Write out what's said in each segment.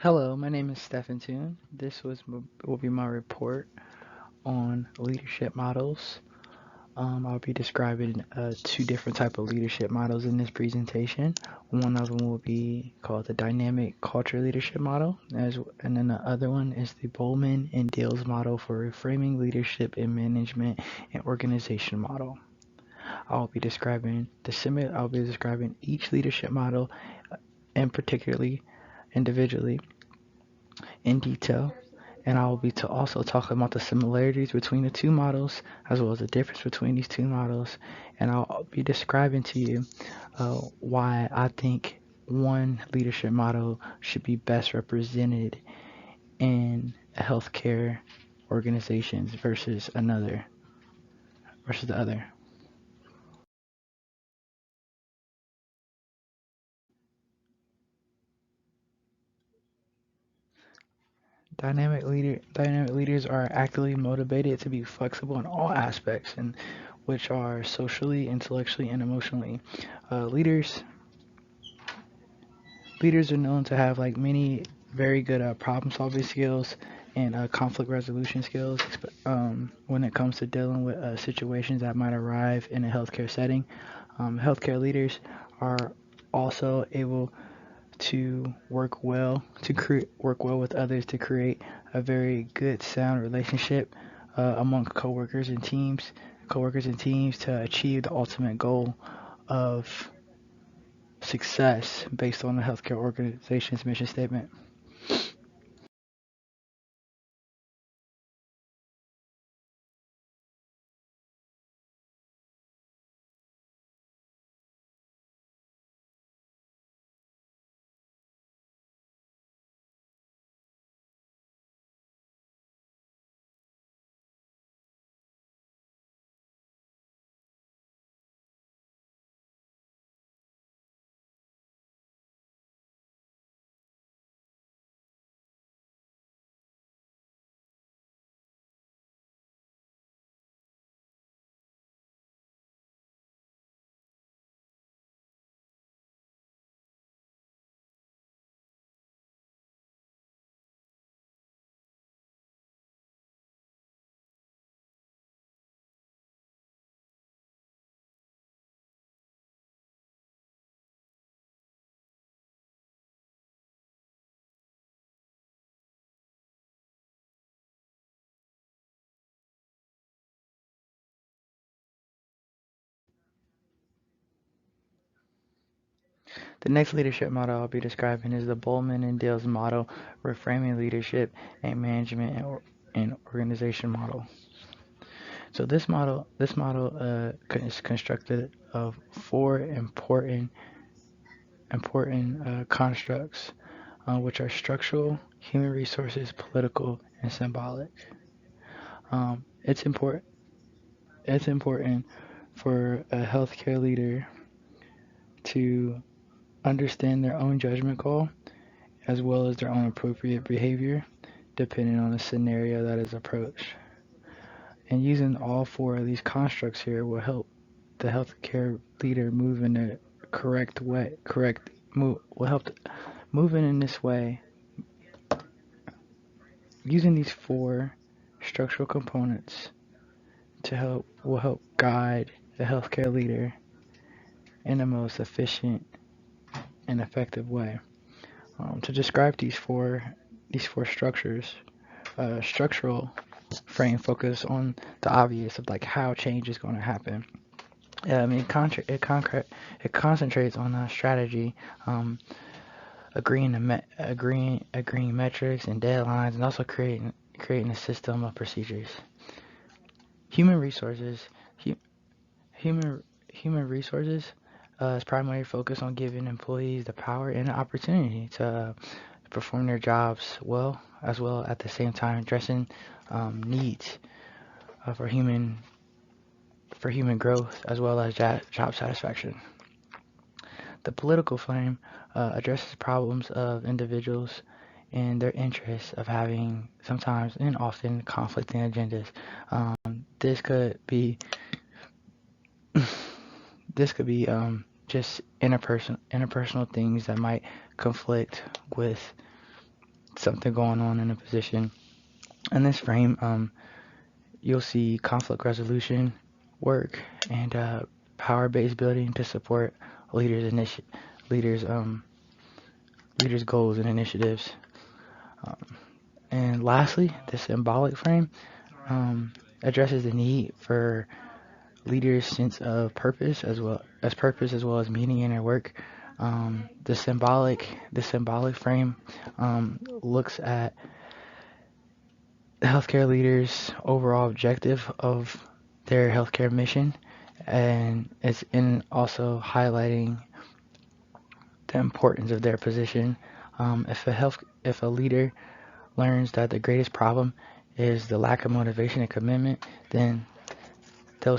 Hello, my name is Stephen Toon. Will be my report on leadership models. I'll be describing two different type of leadership models in this presentation. One of them will be called the dynamic culture leadership model, and then the other one is the Bowman and Dales model for reframing leadership in management and organization model. I'll be describing each leadership model and particularly individually in detail, and I will be also talking about the similarities between the two models as well as the difference between these two models, and I'll be describing to you why I think one leadership model should be best represented in healthcare organizations versus the other. Dynamic leaders are actively motivated to be flexible in all aspects, and which are socially, intellectually, and emotionally. Uh, leaders Leaders are known to have like many very good problem solving skills and conflict resolution skills when it comes to dealing with situations that might arrive in a healthcare setting. Healthcare leaders are also able to work well with others to create a very good sound relationship among coworkers and teams to achieve the ultimate goal of success based on the healthcare organization's mission statement. The next leadership model I'll be describing is the Bowman and Dales model, reframing leadership and management and organization model. So this model is constructed of four important constructs, which are structural, human resources, political, and symbolic. It's important. It's important for a healthcare leader to understand their own judgment call as well as their own appropriate behavior depending on the scenario that is approached. And using all four of these constructs here will help the healthcare leader move in the correct way, correct move will help moving in this way using these four structural components to help will help guide the healthcare leader in the most efficient and effective way. To describe these four structures, structural frame focus on the obvious of like how change is going to happen. I mean, it concentrates on strategy, um, agreeing metrics and deadlines, and also creating a system of procedures. Human resources, hu- human resources, is primarily focused on giving employees the power and the opportunity to perform their jobs well, as well at the same time addressing needs uh, for human for human growth as well as job satisfaction. The political flame addresses problems of individuals and their interests of having sometimes and often conflicting agendas. This could be just interpersonal things that might conflict with something going on in a position. In this frame, you'll see conflict resolution work and power-based building to support leaders' leaders leaders' goals and initiatives. Um, and lastly, the symbolic frame addresses the need for leaders' sense of purpose as well as meaning in their work. The symbolic frame looks at the healthcare leaders' overall objective of their healthcare mission, and it's in also highlighting the importance of their position. If a leader learns that the greatest problem is the lack of motivation and commitment, then they'll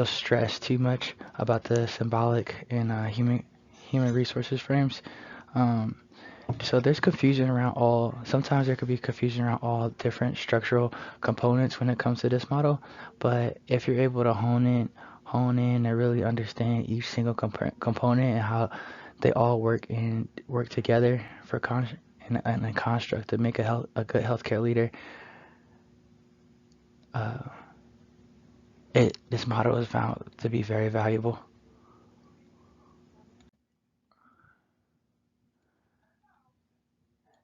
stress too much about the symbolic and human resources frames. Um, so there's confusion around all. Sometimes there could be confusion around all different structural components when it comes to this model. But if you're able to hone in and really understand each single component and how they all work together for in a construct to make a good healthcare leader, uh, this model is found to be very valuable.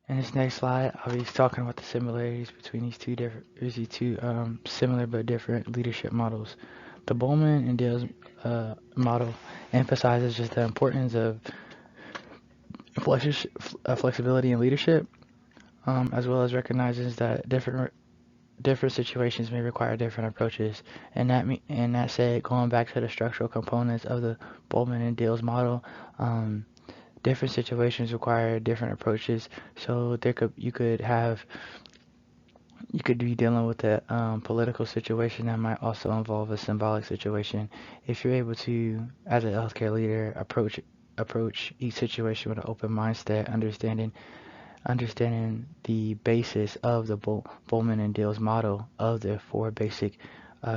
In this next slide, I'll be talking about the similarities between these two similar but different leadership models. The Bowman and Dale's model emphasizes just the importance of flexibility in leadership, as well as recognizes that different situations may require different approaches. And that said, going back to the structural components of the Bowman and Dale's model, um, different situations require different approaches. So you could be dealing with a political situation that might also involve a symbolic situation. If you're able to, as a healthcare leader, approach each situation with an open mindset, understanding the basis of the Bowman and Dale's model of the four basic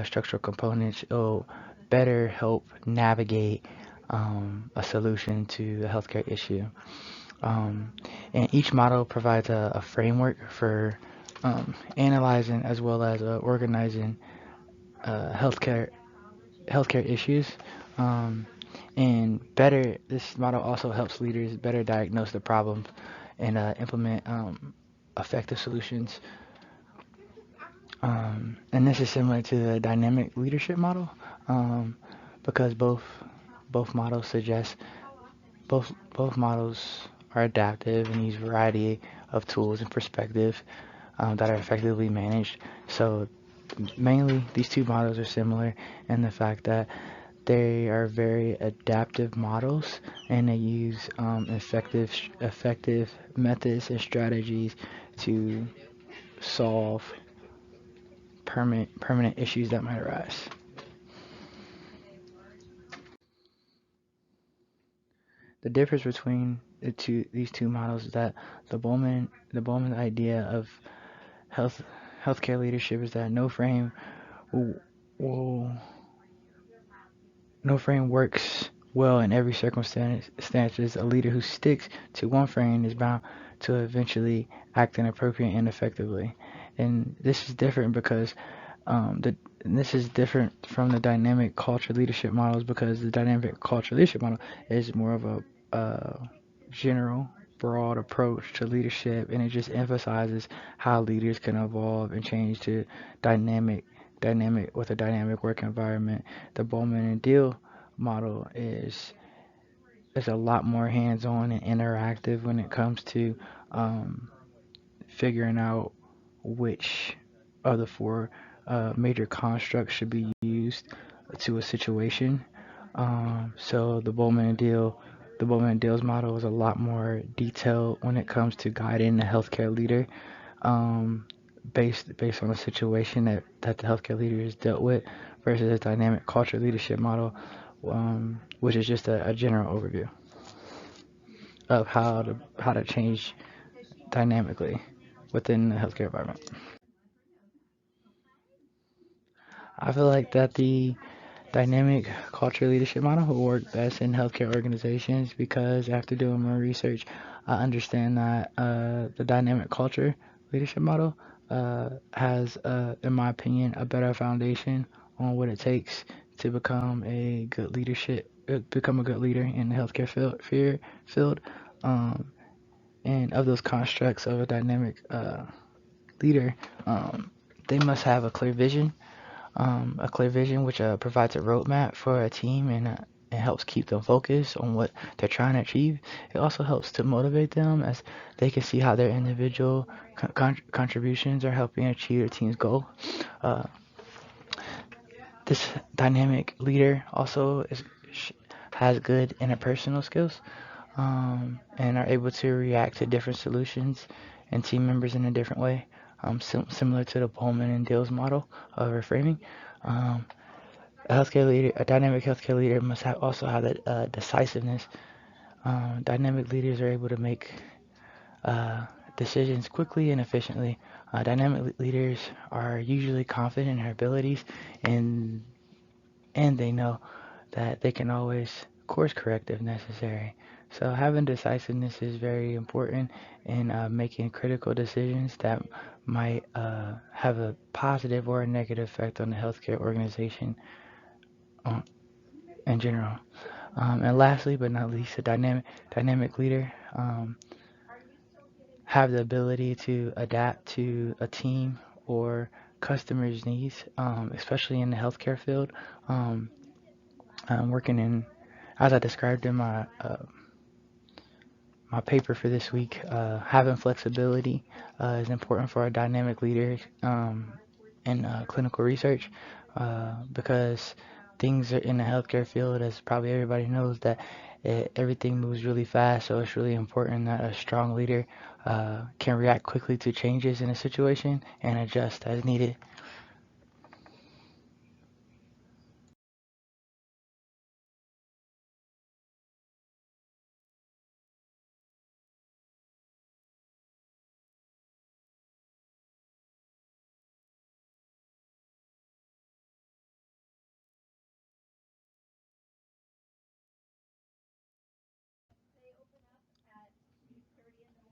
structural components, it'll better help navigate a solution to the healthcare issue. Um, and each model provides a framework for analyzing as well as organizing uh, healthcare healthcare issues. Um, and this model also helps leaders better diagnose the problems and implement effective solutions. And this is similar to the dynamic leadership model um, because both models suggest both models are adaptive and use variety of tools and perspectives that are effectively managed. So mainly these two models are similar in the fact that they are very adaptive models and they use effective methods and strategies to solve permanent issues that might arise. The difference between these two models is that the Bowman idea of health healthcare leadership is that will, will no frame works well in every circumstance. A leader who sticks to one frame is bound to eventually act inappropriately and ineffectively. And this is different because this is different from the dynamic culture leadership models because the dynamic culture leadership model is more of a general, broad approach to leadership, and it just emphasizes how leaders can evolve and change to dynamic, dynamic with a dynamic work environment. The Bowman and Deal model is a lot more hands-on and interactive when it comes to um, figuring out which of the four major constructs should be used to a situation. So the Bowman and Deals model is a lot more detailed when it comes to guiding the healthcare leader, um, based on the situation that the healthcare leader is dealt with, versus a dynamic culture leadership model, which is just a general overview of how to change dynamically within the healthcare environment. I feel like that Dynamic culture leadership model will work best in healthcare organizations because after doing more research, I understand that the dynamic culture leadership model has, in my opinion, a better foundation on what it takes to become a good leader in the healthcare field. Um, and of those constructs of a dynamic leader, um, they must have a clear vision which provides a roadmap for a team and it helps keep them focused on what they're trying to achieve. It also helps to motivate them as they can see how their individual contributions are helping achieve the team's goal. Uh, this dynamic leader also has good interpersonal skills and are able to react to different solutions and team members in a different way, similar to the Pullman and Dill's model of reframing. Um, a dynamic healthcare leader must also have that decisiveness. Dynamic leaders are able to make uh, decisions quickly and efficiently. Dynamic leaders are usually confident in their abilities, and and they know that they can always course correct if necessary. So having decisiveness is very important in making critical decisions that might have a positive or a negative effect on the healthcare organization uh, in general. And lastly, but not least, a dynamic leader have the ability to adapt to a team or customers' needs, especially in the healthcare field. Um, I'm working in, as I described in my paper for this week, having flexibility is important for a dynamic leader in clinical research because things are in the healthcare field, as probably everybody knows, that everything moves really fast. So it's really important that a strong leader can react quickly to changes in a situation and adjust as needed.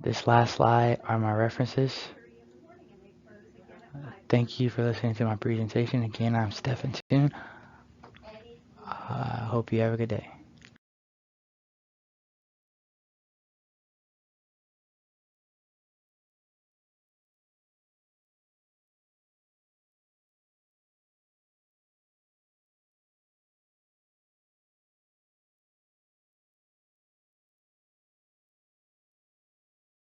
This last slide are my references. Thank you for listening to my presentation. Again, I'm Stephen Toon. I hope you have a good day.